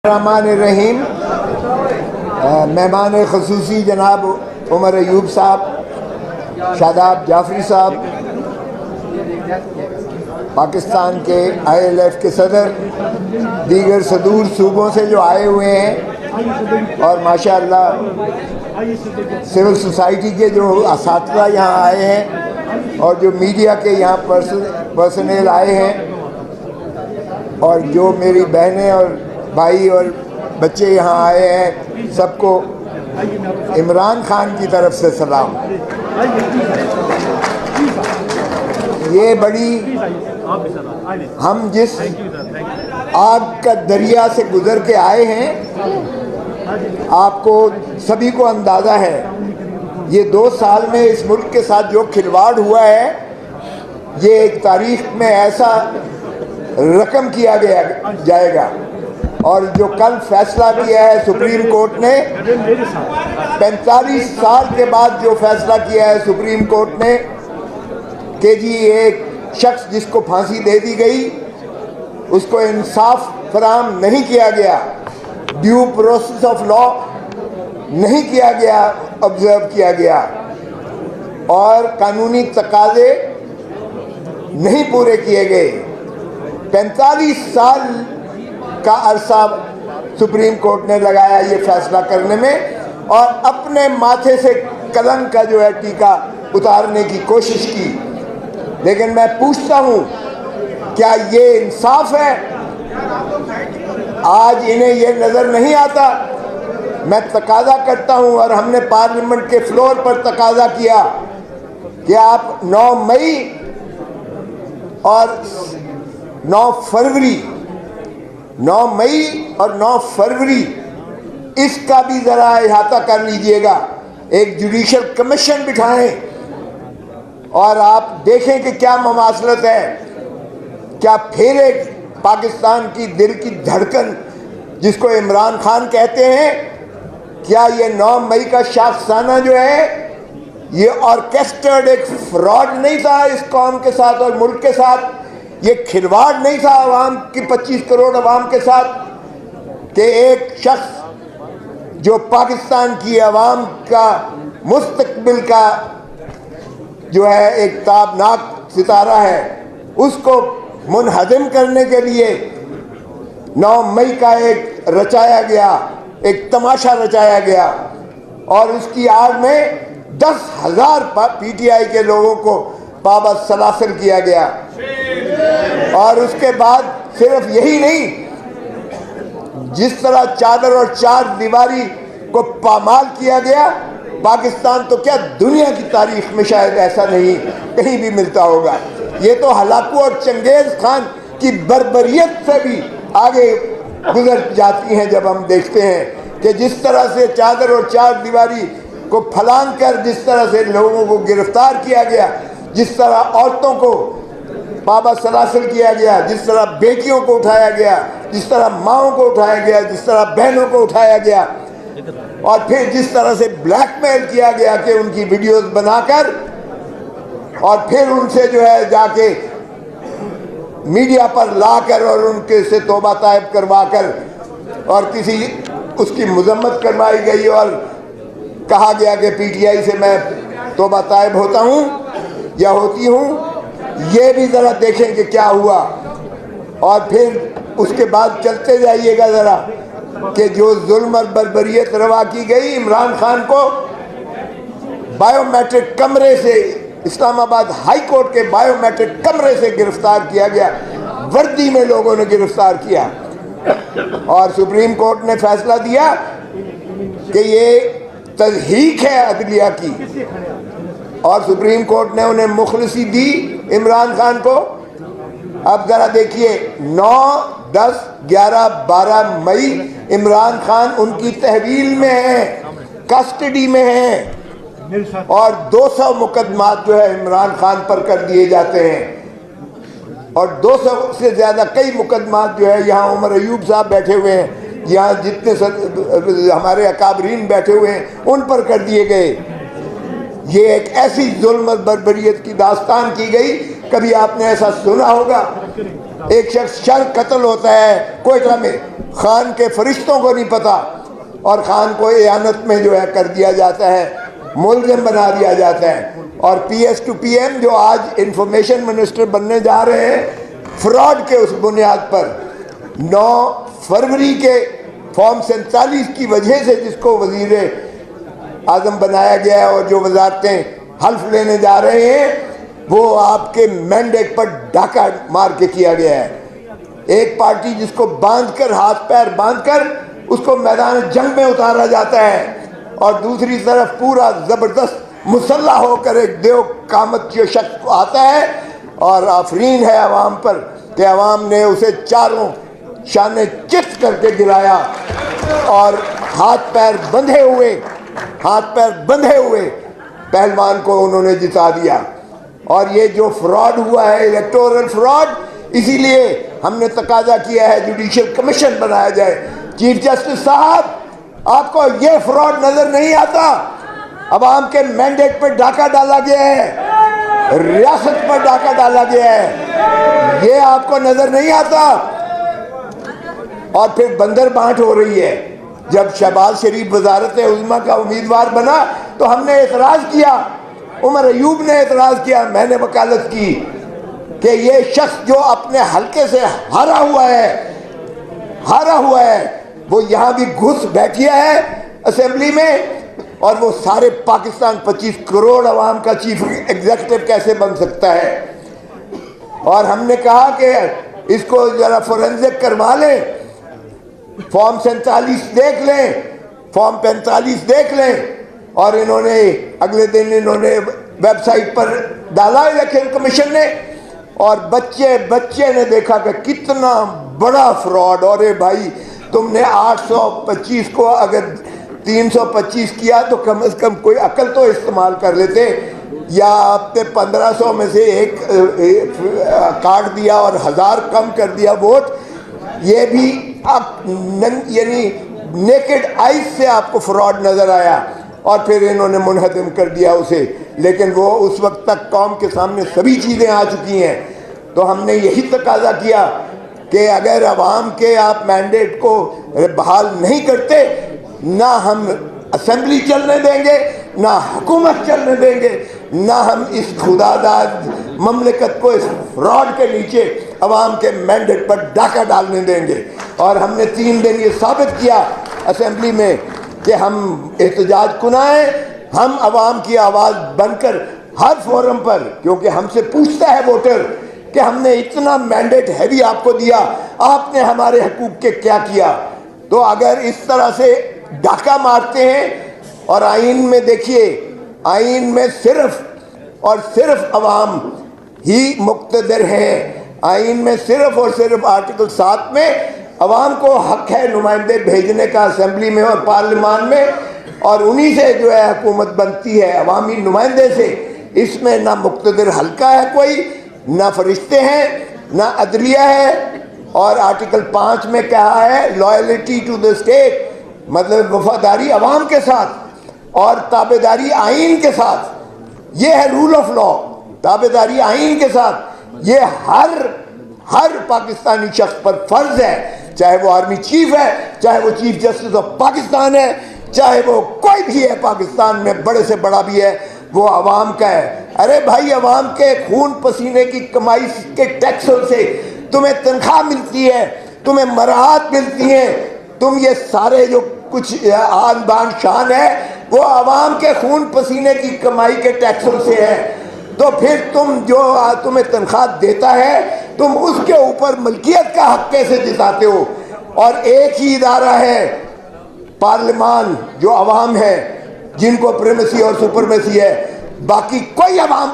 الرحمن الرحیم. مہمان خصوصی جناب عمر ایوب صاحب، شاداب جعفری صاحب، پاکستان کے ILF کے صدر، دیگر صدور صوبوں سے جو آئے ہوئے ہیں، اور ماشاءاللہ سول سوسائٹی کے جو اساتذہ یہاں آئے ہیں، اور جو میڈیا کے یہاں پرسنل آئے ہیں، اور جو میری بہنیں اور بھائی اور بچے یہاں آئے ہیں، سب کو عمران خان کی طرف سے سلام. یہ بڑی ہم جس آگ کا دریا سے گزر کے آئے ہیں، آپ کو سبھی کو اندازہ ہے یہ 2 سال میں اس ملک کے ساتھ جو کھلواڑ ہوا ہے، یہ ایک تاریخ میں ایسا رقم کیا جائے گا. اور جو کل فیصلہ کیا ہے سپریم کورٹ نے، 45 سال کے بعد جو فیصلہ کیا ہے سپریم کورٹ نے کہ جی ایک شخص جس کو پھانسی دے دی گئی، اس کو انصاف فراہم نہیں کیا گیا، ڈیو پروسیس آف لا نہیں کیا گیا، آبزرو کیا گیا، اور قانونی تقاضے نہیں پورے کیے گئے. 45 سال کا عرصہ سپریم کورٹ نے لگایا یہ فیصلہ کرنے میں، اور اپنے ماتھے سے قلم کا جو ہے ٹیکا اتارنے کی کوشش کی. لیکن میں پوچھتا ہوں، کیا یہ انصاف ہے؟ آج انہیں یہ نظر نہیں آتا. میں تقاضا کرتا ہوں، اور ہم نے پارلیمنٹ کے فلور پر تقاضا کیا کہ آپ 9 مئی اور 9 فروری اس کا بھی ذرا احاطہ کر لیجئے گا. ایک جوڈیشل کمیشن بٹھائیں اور آپ دیکھیں کہ کیا مماثلت ہے. کیا پھر ایک پاکستان کی دل کی دھڑکن جس کو عمران خان کہتے ہیں، کیا یہ 9 مئی کا شاخسانہ جو ہے یہ آرکیسٹرڈ ایک فراڈ نہیں تھا اس قوم کے ساتھ اور ملک کے ساتھ؟ یہ کھلواڑ نہیں تھا عوام کی 25 کروڑ عوام کے ساتھ، کہ ایک شخص جو پاکستان کی عوام کا مستقبل کا جو ہے ایک تابناک ستارہ ہے، اس کو منہدم کرنے کے لیے 9 مئی کا ایک رچایا گیا، ایک تماشا رچایا گیا، اور اس کی آڑ میں 10,000 PTI کے لوگوں کو پابند سلاسل کیا گیا. اور اس کے بعد صرف یہی نہیں، جس طرح چادر اور 4 دیواری کو پامال کیا گیا، پاکستان تو کیا دنیا کی تاریخ میں شاید ایسا نہیں کہیں بھی ملتا ہوگا. یہ تو ہلاکو اور چنگیز خان کی بربریت سے بھی آگے گزر جاتی ہیں جب ہم دیکھتے ہیں کہ جس طرح سے چادر اور 4 دیواری کو پھلانگ کر جس طرح سے لوگوں کو گرفتار کیا گیا، جس طرح عورتوں کو پابند سلاسل کیا گیا، جس طرح بیٹیوں کو اٹھایا گیا، جس طرح ماؤں کو اٹھایا گیا، جس طرح بہنوں کو اٹھایا گیا، اور پھر جس طرح سے بلیک میل کیا گیا کہ ان کی ویڈیوز بنا کر اور پھر ان سے جو ہے جا کے میڈیا پر لا کر اور ان کے سے توبہ طائب کروا کر اور کسی اس کی مذمت کروائی گئی، اور کہا گیا کہ PTI سے میں توبہ طائب ہوتا ہوں یا ہوتی ہوں. یہ بھی ذرا دیکھیں کہ کیا ہوا. اور پھر اس کے بعد چلتے جائیے گا ذرا کہ جو ظلم اور بربریت روا کی گئی، عمران خان کو بائیو میٹرک کمرے سے، اسلام آباد ہائی کورٹ کے بائیو میٹرک کمرے سے گرفتار کیا گیا، وردی میں لوگوں نے گرفتار کیا، اور سپریم کورٹ نے فیصلہ دیا کہ یہ تضحیک ہے عدلیہ کی، اور سپریم کورٹ نے انہیں مخلصی دی عمران خان کو. اب ذرا دیکھیے 9، 10، 11، 12 مئی عمران خان ان کی تحویل میں ہیں، کسٹڈی میں ہیں، اور 200 مقدمات جو ہے عمران خان پر کر دیے جاتے ہیں، اور 200 سے زیادہ کئی مقدمات جو ہے یہاں عمر ایوب صاحب بیٹھے ہوئے ہیں، یہاں جتنے ہمارے اکابرین بیٹھے ہوئے ہیں ان پر کر دیے گئے. یہ ایک ایسی ظلم اور بربریت کی داستان کی گئی، کبھی آپ نے ایسا سنا ہوگا؟ ایک شخص شر قتل ہوتا ہے کوئٹہ میں، خان کے فرشتوں کو نہیں پتا، اور خان کو اعانت میں جو ہے کر دیا جاتا ہے، ملزم بنا دیا جاتا ہے. اور پی ایس ٹو پی ایم جو آج انفارمیشن منسٹر بننے جا رہے ہیں، فراڈ کے اس بنیاد پر 9 فروری کے فارم 47 کی وجہ سے جس کو وزیر اعظم بنایا گیا ہے اور جو وزارتیں حلف لینے جا رہے ہیں، وہ آپ کے مینڈیٹ پر ڈاکہ مار کے کیا گیا ہے. ایک پارٹی جس کو باندھ کر، ہاتھ پیر باندھ کر اس کو میدان جنگ میں اتارا جاتا ہے، اور دوسری طرف پورا زبردست مسلح ہو کر ایک دیو قامت جو شخص آتا ہے، اور آفرین ہے عوام پر کہ عوام نے اسے چاروں شانے چت کر کے گرایا، اور ہاتھ پیر بندھے ہوئے پہلوان کو انہوں نے جتا دیا. اور یہ جو فراڈ ہوا ہے، الیکٹورل فراڈ، اسی لیے ہم نے تقاضا کیا ہے جوڈیشل کمیشن بنایا جائے. چیف جسٹس صاحب، آپ کو یہ فراڈ نظر نہیں آتا؟ عوام کے مینڈیٹ پر ڈاکہ ڈالا گیا ہے، ریاست پر ڈاکہ ڈالا گیا ہے، یہ آپ کو نظر نہیں آتا؟ اور پھر بندر بانٹ ہو رہی ہے. جب شہباز شریف وزارت عظمیٰ کا امیدوار بنا تو ہم نے اعتراض کیا، عمر ایوب نے اعتراض کیا، میں نے وکالت کی کہ یہ شخص جو اپنے حلقے سے ہارا ہوا ہے وہ یہاں بھی گھس بیٹھیا ہے اسمبلی میں، اور وہ سارے پاکستان 25 کروڑ عوام کا چیف ایگزیکٹو کیسے بن سکتا ہے؟ اور ہم نے کہا کہ اس کو ذرا فورنزک کروا لیں، فارم 47 دیکھ لیں، فارم 45 دیکھ لیں. اور انہوں نے اگلے دن ویب سائٹ پر ڈالا الیکشن کمیشن نے، اور بچے نے دیکھا کہ کتنا بڑا فراڈ. اور بھائی، تم نے 825 کو اگر 325 کیا تو کم از کم کوئی عقل تو استعمال کر لیتے، یا آپ نے 1500 میں سے ایک کاٹ دیا اور 1000 کم کر دیا ووٹ. یہ بھی یعنی نیکڈ آئیز سے آپ کو فراڈ نظر آیا، اور پھر انہوں نے منہدم کر دیا اسے. لیکن وہ اس وقت تک قوم کے سامنے سبھی چیزیں آ چکی ہیں. تو ہم نے یہی تقاضا کیا کہ اگر عوام کے آپ مینڈیٹ کو بحال نہیں کرتے، نہ ہم اسمبلی چلنے دیں گے، نہ حکومت چلنے دیں گے، نہ ہم اس خداداد مملکت کو اس فراڈ کے نیچے عوام کے مینڈیٹ پر ڈاکہ ڈالنے دیں گے. اور ہم نے 3 دن یہ ثابت کیا اسمبلی میں کہ ہم احتجاج کنائیں، ہم عوام کی آواز بن کر ہر فورم پر، کیونکہ ہم سے پوچھتا ہے ووٹر کہ ہم نے اتنا مینڈیٹ ہیوی آپ کو دیا، آپ نے ہمارے حقوق کے کیا کیا؟ تو اگر اس طرح سے ڈاکہ مارتے ہیں، اور آئین میں دیکھیے، آئین میں صرف اور صرف عوام ہی مقتدر ہیں. آئین میں صرف اور صرف آرٹیکل 7 میں عوام کو حق ہے نمائندے بھیجنے کا اسمبلی میں اور پارلیمان میں، اور انہی سے جو ہے حکومت بنتی ہے، عوامی نمائندے سے. اس میں نہ مقتدر حلقہ ہے کوئی، نہ فرشتے ہیں، نہ عدلیہ ہے. اور آرٹیکل 5 میں کہا ہے لائلٹی ٹو دا اسٹیٹ، مطلب وفاداری عوام کے ساتھ اور تابعداری آئین کے ساتھ. یہ ہے رول آف لا، تابعداری آئین کے ساتھ. یہ ہر پاکستانی شخص پر فرض ہے، چاہے وہ آرمی چیف ہے، چاہے وہ چیف جسٹس آف پاکستان ہے، چاہے وہ کوئی بھی ہے پاکستان میں، بڑے سے بڑا بھی ہے، وہ عوام کا ہے. ارے بھائی، عوام کے خون پسینے کی کمائی کے ٹیکسوں سے تمہیں تنخواہ ملتی ہے، تمہیں مراحت ملتی ہیں. تم یہ سارے جو کچھ آن بان شان ہے وہ عوام کے خون پسینے کی کمائی کے ٹیکسوں سے ہے. تو پھر تم جو تمہیں تنخواہ دیتا ہے، تم اس کے اوپر ملکیت کا حق کیسے جتاتے ہو؟ اور ایک ہی ادارہ ہے پارلیمان جو عوام ہے، جن کو پریمیسی اور سپرمیسی ہے. باقی کوئی عوام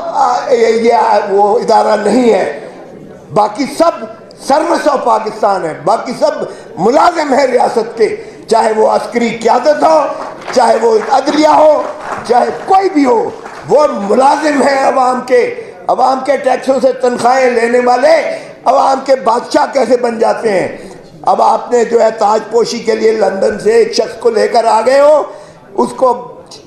یہ وہ ادارہ نہیں ہے. باقی سب سروس آف پاکستان ہے، باقی سب ملازم ہے ریاست کے، چاہے وہ عسکری قیادت ہو، چاہے وہ عدلیہ ہو، چاہے کوئی بھی ہو، وہ ملازم ہیں عوام کے ٹیکسوں سے تنخواہیں لینے والے عوام کے بادشاہ کیسے بن جاتے ہیں؟ اب آپ نے جو ہے تاج پوشی کے لیے لندن سے ایک شخص کو لے کر آ گئے ہو، اس کو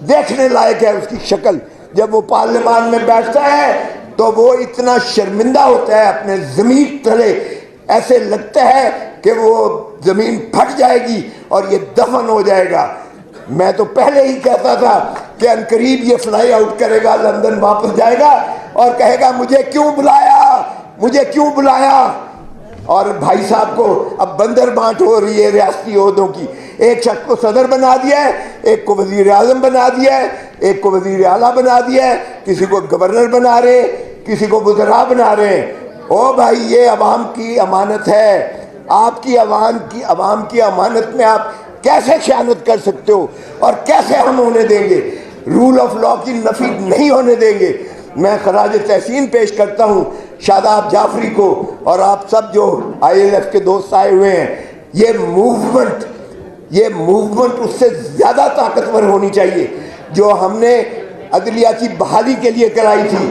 دیکھنے لائق ہے اس کی شکل. جب وہ پارلیمان میں بیٹھتا ہے تو وہ اتنا شرمندہ ہوتا ہے اپنے ضمیر تلے ایسے لگتا ہے کہ وہ زمین پھٹ جائے گی اور یہ دفن ہو جائے گا. میں تو پہلے ہی کہتا تھا کہ عنقریب یہ فلائی آؤٹ کرے گا, لندن واپس جائے گا اور کہے گا مجھے کیوں بلایا, مجھے کیوں بلایا. اور بھائی صاحب کو اب بندر بانٹ ہو رہی ہے ریاستی عہدوں کی. ایک شخص کو صدر بنا دیا ہے, ایک کو وزیر اعظم بنا دیا ہے, ایک کو وزیر اعلیٰ بنا دیا ہے, کسی کو گورنر بنا رہے ہیں, کسی کو وزراء بنا رہے ہیں. او بھائی, یہ عوام کی امانت ہے. آپ کی عوام کی امانت میں آپ کیسے خیانت کر سکتے ہو, اور کیسے ہم ہونے دیں گے؟ رول آف لا کی نفی نہیں ہونے دیں گے. میں خراج تحسین پیش کرتا ہوں شاداب جعفری کو اور آپ سب جو ILF کے دوست آئے ہوئے ہیں. یہ موومنٹ اس سے زیادہ طاقتور ہونی چاہیے جو ہم نے عدلیہ کی بحالی کے لیے کرائی تھی.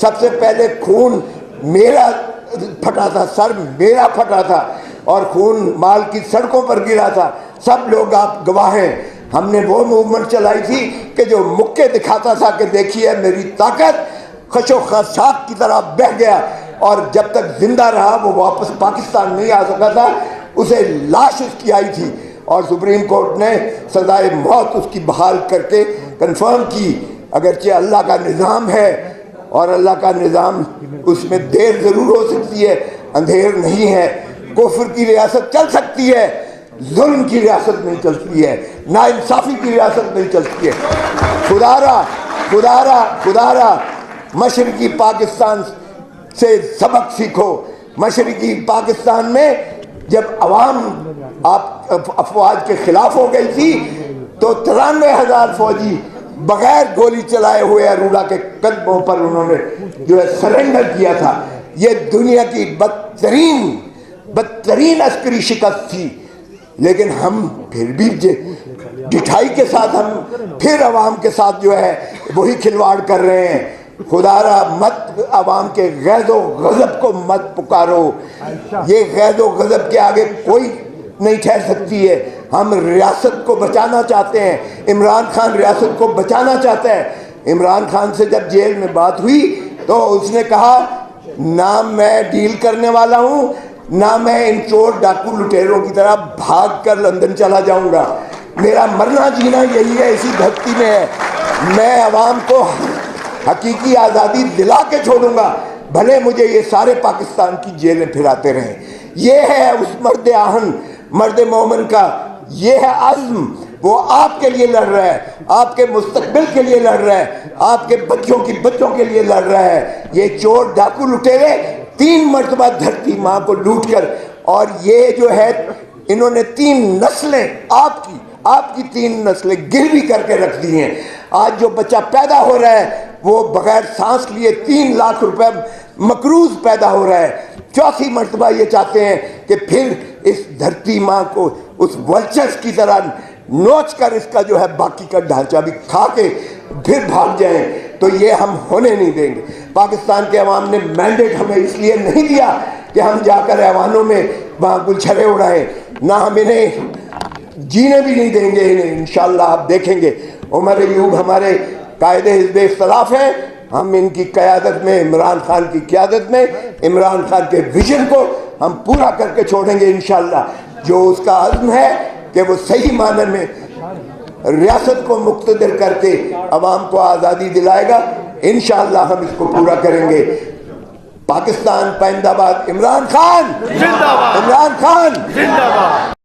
سب سے پہلے خون میرا پھٹا تھا, سر میرا پھٹا تھا, اور خون مال کی سڑکوں پر گرا تھا. سب لوگ آپ گواہ ہیں. ہم نے وہ موومنٹ چلائی تھی کہ جو مکے دکھاتا تھا کہ دیکھیے میری طاقت, خش و خاشاک کی طرح بہہ گیا, اور جب تک زندہ رہا وہ واپس پاکستان نہیں آ سکا تھا. اسے لاش اس کی آئی تھی اور سپریم کورٹ نے سزائے موت اس کی بحال کر کے کنفرم کی. اگرچہ اللہ کا نظام ہے اور اللہ کا نظام, اس میں دیر ضرور ہو سکتی ہے, اندھیر نہیں ہے. کفر کی ریاست چل سکتی ہے, ظلم کی ریاست نہیں چلتی ہے, ناانصافی کی ریاست نہیں چلتی ہے. خدا را مشرقی پاکستان سے سبق سیکھو. مشرقی پاکستان میں جب عوام افواج کے خلاف ہو گئی تھی تو 93,000 فوجی بغیر گولی چلائے ہوئے اروڑا کے قدموں پر انہوں نے جو ہے سرنڈر کیا تھا. یہ دنیا کی بدترین عسکری شکست تھی, لیکن ہم پھر بھی ڈٹھائی کے ساتھ ہم پھر عوام کے ساتھ جو ہے وہی کھلواڑ کر رہے ہیں. خدا را مت عوام کے غیظ و غضب کو مت پکارو. یہ غیظ و غضب کے آگے کوئی نہیں ٹھہر سکتی ہے. ہم ریاست کو بچانا چاہتے ہیں. عمران خان ریاست کو بچانا چاہتا ہے. عمران خان سے جب جیل میں بات ہوئی تو اس نے کہا نہ میں ڈیل کرنے والا ہوں, نہ میں ان چور ڈاکو لٹیروں کی طرح بھاگ کر لندن چلا جاؤں گا. میرا مرنا جینا یہی ہے, اسی دھرتی میں ہے. میں عوام کو حقیقی آزادی دلا کے چھوڑوں گا, بھلے مجھے یہ سارے پاکستان کی جیلیں پھراتے رہیں. یہ ہے اس مرد آہن, مرد مومن کا یہ ہے عزم. وہ آپ کے لیے لڑ رہا ہے, آپ کے مستقبل کے لیے لڑ رہا ہے, آپ کے بچوں کے لیے لڑ رہا ہے. یہ چور ڈاکو لٹیرے 3 مرتبہ دھرتی ماں کو لوٹ کر, اور یہ جو ہے انہوں نے 3 نسلیں آپ کی 3 نسلیں گروی کر کے رکھ دی ہیں. آج جو بچہ پیدا ہو رہا ہے وہ بغیر سانس لیے 3 لاکھ روپے مقروض پیدا ہو رہا ہے. 4تھی مرتبہ یہ چاہتے ہیں کہ پھر اس دھرتی ماں کو اس ولچرز کی طرح نوچ کر اس کا جو ہے باقی کا ڈھانچہ بھی کھا کے پھر بھاگ جائیں. تو یہ ہم ہونے نہیں دیں گے. پاکستان کے عوام نے مینڈیٹ ہمیں اس لیے نہیں دیا کہ ہم جا کر ایوانوں میں وہاں گلچھرے اڑائیں, نہ ہم انہیں جینے بھی نہیں دیں گے انہیں. انشاءاللہ آپ دیکھیں گے عمر ایوب ہمارے قائد حزب اختلاف ہیں. ہم ان کی قیادت میں, عمران خان کی قیادت میں, عمران خان کے ویژن کو ہم پورا کر کے چھوڑیں گے انشاءاللہ. جو اس کا عزم ہے کہ وہ صحیح معنی میں ریاست کو مقتدر کر کے عوام کو آزادی دلائے گا, انشاءاللہ ہم اس کو پورا کریں گے. پاکستان پائندہ باد. عمران خان زندہ باد. عمران خان زندہ باد.